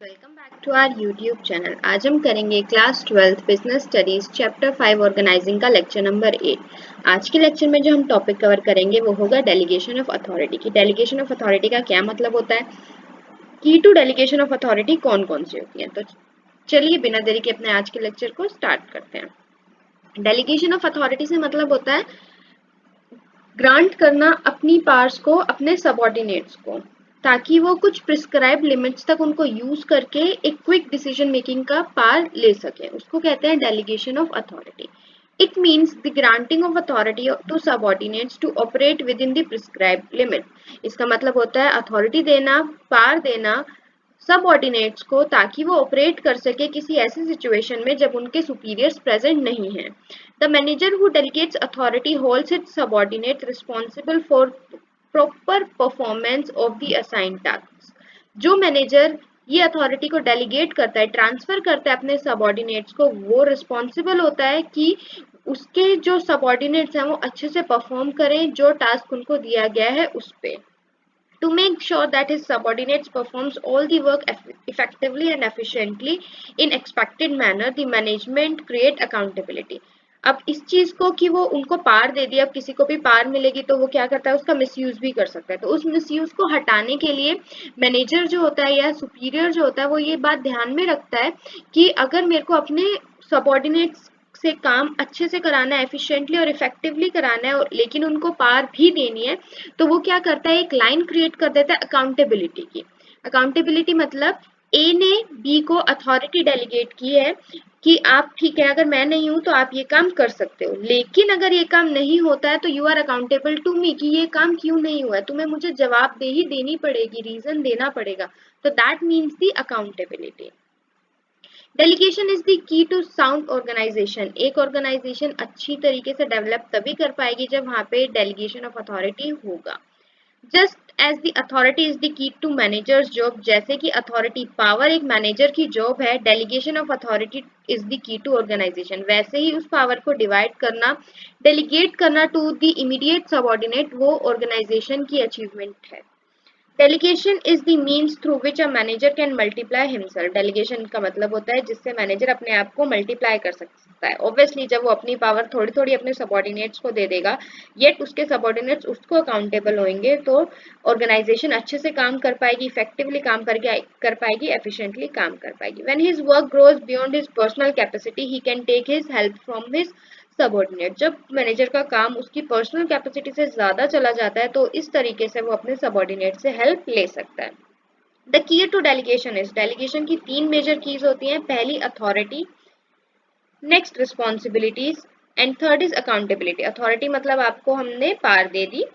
Welcome back to our YouTube channel. आज हम करेंगे class 12 business studies chapter 5 organising का लेक्चर नंबर 8। आज के लेक्चर में जो हम टॉपिक कवर करेंगे वो होगा डेलीगेशन ऑफ अथॉरिटी की। डेलीगेशन ऑफ अथॉरिटी का क्या मतलब होता है, की टू डेलीगेशन ऑफ अथॉरिटी कौन कौन सी होती है। तो चलिए बिना देरी के अपने आज के लेक्चर को स्टार्ट करते हैं। डेलीगेशन ऑफ अथॉरिटी से मतलब होता है ग्रांट करना अपनी पावर्स को अपने सबऑर्डिनेट्स को, ताकि वो कुछ प्रिस्क्राइब लिमिट्स तक उनको यूज करके एक क्विक डिसीजन मेकिंग का पावर ले सके। उसको कहते हैं delegation of authority. It means the granting of authority to subordinates to operate within the prescribed limit. इसका मतलब होता है अथॉरिटी देना, पावर देना सबऑर्डिनेट्स को, ताकि वो ऑपरेट कर सके किसी ऐसी सिचुएशन में जब उनके सुपीरियर्स प्रेजेंट नहीं है। The manager who delegates authority holds it's subordinate responsible for proper performance of the assigned task. जो मैनेजर ये अथॉरिटी को डेलीगेट करता है, ट्रांसफर करता है अपने सबऑर्डिनेट्स को, वो रिस्पॉन्सिबल होता है कि उसके जो सबऑर्डिनेट्स हैं वो अच्छे से परफॉर्म करें जो टास्क उनको दिया गया है उस पे। To make sure that his subordinates performs all the work effectively and efficiently in expected manner, the management create accountability. अब इस चीज को कि वो उनको पार दे दिया, अब किसी को भी पार मिलेगी तो वो क्या करता है, उसका मिसयूज भी कर सकता है। तो उस मिसयूज को हटाने के लिए मैनेजर जो होता है या सुपीरियर जो होता है वो ये बात ध्यान में रखता है कि अगर मेरे को अपने सबऑर्डिनेट्स से काम अच्छे से कराना है, एफिशिएंटली और इफेक्टिवली कराना है, लेकिन उनको पार भी देनी है, तो वो क्या करता है, एक लाइन क्रिएट कर देता है अकाउंटेबिलिटी की। अकाउंटेबिलिटी मतलब ए ने बी को अथॉरिटी डेलीगेट की है कि आप ठीक है, अगर मैं नहीं हूं तो आप ये काम कर सकते हो, लेकिन अगर ये काम नहीं होता है तो you are accountable to me कि ये काम क्यों नहीं हुआ है, तुम्हें मुझे जवाबदेही देनी पड़ेगी, रीजन देना पड़ेगा। तो that means the accountability. Delegation is the key to sound organisation. एक ऑर्गेनाइजेशन अच्छी तरीके से डेवलप तभी कर पाएगी जब वहां पे डेलीगेशन ऑफ अथॉरिटी होगा। Just as the authority is the key to manager's job, जैसे कि अथॉरिटी पावर एक मैनेजर की जॉब है, delegation of authority is the key to organisation. वैसे ही उस पावर को डिवाइड करना, डेलीगेट करना टू द इमीडिएट सबऑर्डिनेट, वो ऑर्गेनाइजेशन की अचीवमेंट है। Delegation is the means through which a manager can multiply himself. Delegation का मतलब होता है जिससे मैनेजर अपने आप को मल्टीप्लाई कर सकता है। ऑब्वियसली जब वो अपनी पावर थोड़ी थोड़ी अपने सबऑर्डिनेट्स को दे देगा, येट उसके सबऑर्डिनेट्स उसको अकाउंटेबल होंगे, तो ऑर्गेनाइजेशन अच्छे से काम कर पाएगी, इफेक्टिवली काम कर पाएगी, एफिशिएंटली काम कर पाएगी। When his work grows beyond his personal capacity, he can take his help from his subordinate. जब मैनेजर का काम उसकी पर्सनल कैपेसिटी से ज्यादा चला जाता है तो इस तरीके से वो अपने सबऑर्डिनेट से हेल्प ले सकता है। The key to delegation is, delegation की तीन मेजर कीज होती हैं। पहली authority, next responsibilities and third is accountability. Authority मतलब आपको हमने पावर दे दी,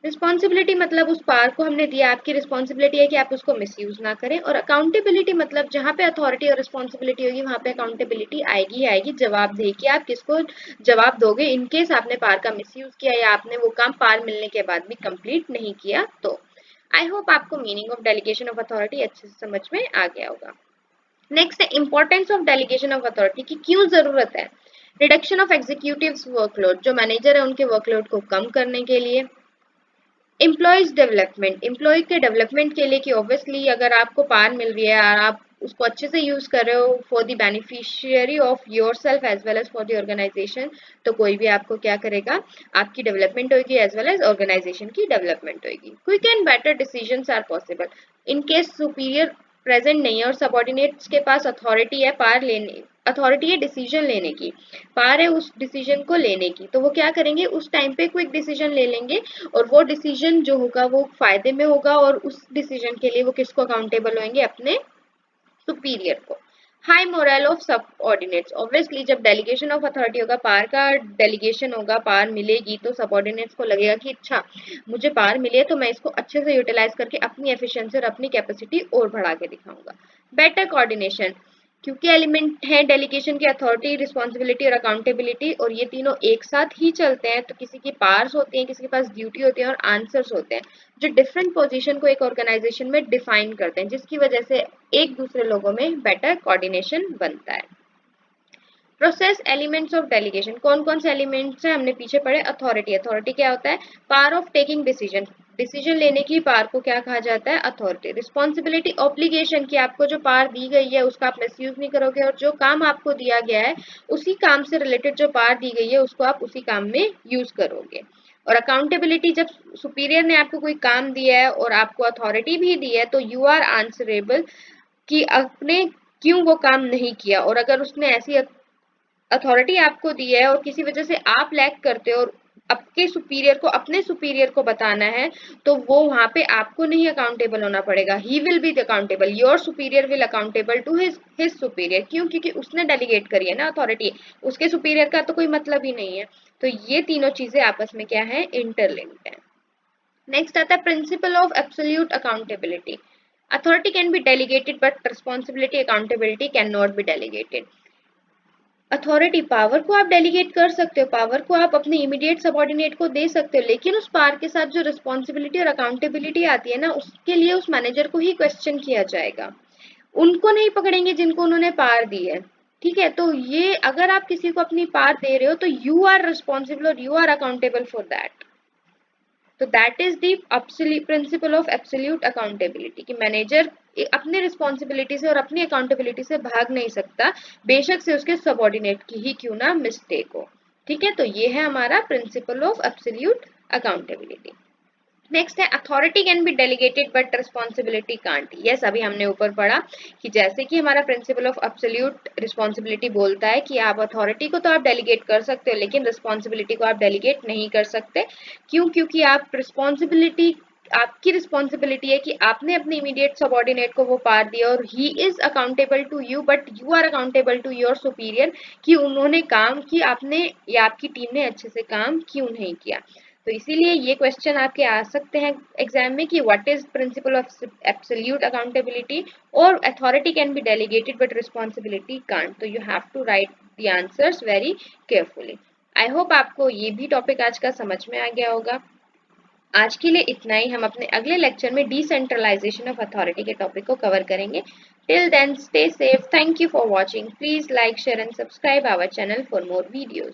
रिस्पॉन्सिबिलिटी मतलब उस पावर को हमने दिया, आपकी रिस्पॉन्सिबिलिटी है कि आप उसको मिसयूज ना करें, और अकाउंटेबिलिटी मतलब जहां पे अथॉरिटी और रिस्पॉन्सिबिलिटी होगी वहां पे अकाउंटेबिलिटी आएगी ही आएगी। जवाब दे कि आप किसको जवाब दोगे इन केस आपने पावर का मिसयूज किया या आपने वो काम पावर मिलने के बाद भी कंप्लीट नहीं किया। तो आई होप आपको meaning of delegation of authority अच्छे से समझ में आ गया होगा। नेक्स्ट है importance of delegation of authority की क्यों जरूरत है। रिडक्शन ऑफ एग्जीक्यूटिव्स वर्कलोड, जो मैनेजर है उनके वर्कलोड को कम करने के लिए। एम्प्लॉयज डेवलपमेंट, एम्प्लॉय के डेवलपमेंट के लिए कि ऑब्वियसली अगर आपको पावर मिल रही है और आप उसको अच्छे से यूज कर रहे हो for the beneficiary of yourself as well as for the organisation, तो कोई भी आपको क्या करेगा, आपकी डेवलपमेंट होगी एज वेल एज ऑर्गेनाइजेशन की डेवलपमेंट होगी। Quick and better decisions are possible in case superior present नहीं है और सबऑर्डिनेट्स के पास अथॉरिटी है, पावर लेने अथॉरिटी है डिसीजन लेने की, पावर है उस डिसीजन को लेने की, तो वो क्या करेंगे, उस टाइम पे क्विक डिसीजन ले लेंगे और वो डिसीजन जो होगा वो फायदे में होगा, और उस डिसीजन के लिए वो किसको अकाउंटेबल होंगे, अपने सुपीरियर को। High moral of subordinates, obviously जब डेलीगेशन ऑफ अथॉरिटी होगा, पावर का डेलीगेशन होगा, पावर मिलेगी, तो सबऑर्डिनेट्स को लगेगा कि अच्छा मुझे पावर मिली है तो मैं इसको अच्छे से यूटिलाइज करके अपनी एफिशिएंसी और अपनी कैपेसिटी और बढ़ा के दिखाऊंगा। बेटर कोऑर्डिनेशन, क्योंकि एलिमेंट है डेलीगेशन की अथॉरिटी, रिस्पॉन्सिबिलिटी और अकाउंटेबिलिटी, और ये तीनों एक साथ ही चलते हैं, तो किसी की पावर्स होती हैं, किसी के पास ड्यूटी होती है और आंसर्स होते हैं जो डिफरेंट पोजीशन को एक ऑर्गेनाइजेशन में डिफाइन करते हैं, जिसकी वजह से एक दूसरे लोगों में बेटर कोऑर्डिनेशन बनता है। प्रोसेस एलिमेंट्स ऑफ डेलीगेशन, कौन कौन से एलिमेंट्स हैं हमने पीछे पढ़े। अथॉरिटी, अथॉरिटी क्या होता है, power of taking decision, decision लेने की पावर को क्या कहा जाता है? अथॉरिटी। रिस्पॉन्सिबिलिटी ऑब्लिगेशन की आपको जो पावर दी गई है उसका आप मिसयूज नहीं करोगे और जो काम आपको दिया गया है उसी काम से रिलेटेड जो पावर दी गई है उसको आप उसी काम में यूज करोगे। और अकाउंटेबिलिटी, जब सुपीरियर ने आपको कोई काम दिया है और आपको अथॉरिटी भी दी है तो यू आर आंसरेबल कि आपने क्यों वो काम नहीं किया। और अगर उसने ऐसी अथॉरिटी आपको दी है और किसी वजह से आप लैक करते हो और आपके सुपीरियर को अपने सुपीरियर को बताना है तो वो वहां पे आपको नहीं अकाउंटेबल होना पड़ेगा। He will be accountable, your superior will accountable to his superior. क्यों? क्योंकि उसने डेलीगेट करी है ना अथॉरिटी, उसके सुपीरियर का तो कोई मतलब ही नहीं है। तो ये तीनों चीजें आपस में क्या है? इंटरलिंक्ड है। नेक्स्ट आता है principal of absolute accountability. Authority can be delegated but responsibility accountability can not be delegated. Authority, power को आप डेलीगेट कर सकते हो, पावर को आप अपने इमीडिएट सबऑर्डिनेट को दे सकते हो, लेकिन उस पावर के साथ जो रिस्पॉन्सिबिलिटी और अकाउंटेबिलिटी आती है ना उसके लिए उस मैनेजर को ही क्वेश्चन किया जाएगा। उनको नहीं पकड़ेंगे जिनको उन्होंने पावर दी है। ठीक है, तो ये अगर आप किसी को अपनी पावर दे रहे हो तो यू आर रिस्पॉन्सिबल और you are accountable for that. तो that is the principle of absolute accountability कि मैनेजर अपने रिस्पॉन्सिबिलिटी से और अपनी अकाउंटेबिलिटी से भाग नहीं सकता, बेशक से उसके सबऑर्डिनेट की ही क्यों ना मिस्टेक हो। ठीक है, तो ये है हमारा principle of absolute accountability. Next है authority can be delegated but responsibility can't. Yes, अभी हमने ऊपर पढ़ा कि जैसे कि हमारा प्रिंसिपल ऑफ एब्सोल्यूट रिस्पॉन्सिबिलिटी बोलता है कि आप अथॉरिटी को तो आप डेलीगेट कर सकते हो लेकिन रिस्पॉन्सिबिलिटी को आप डेलीगेट नहीं कर सकते। क्यों? क्योंकि आप रिस्पॉन्सिबिलिटी, आपकी रिस्पॉन्सिबिलिटी है कि आपने अपने इमीडिएट सबऑर्डिनेट को वो पावर दिया और he is accountable to you but you are accountable to your superior कि उन्होंने काम की, आपने या आपकी टीम ने अच्छे से काम क्यों नहीं किया। तो इसीलिए ये क्वेश्चन आपके आ सकते हैं एग्जाम में कि what is principle of absolute accountability और authority can be delegated but responsibility can't. तो you have to write the answers very carefully. I hope आपको ये भी टॉपिक आज का समझ में आ गया होगा। आज के लिए इतना ही। हम अपने अगले लेक्चर में डिसेंट्रलाइजेशन ऑफ अथॉरिटी के टॉपिक को कवर करेंगे। Till then stay safe. Thank you for watching. Please like, share and subscribe our channel for more videos.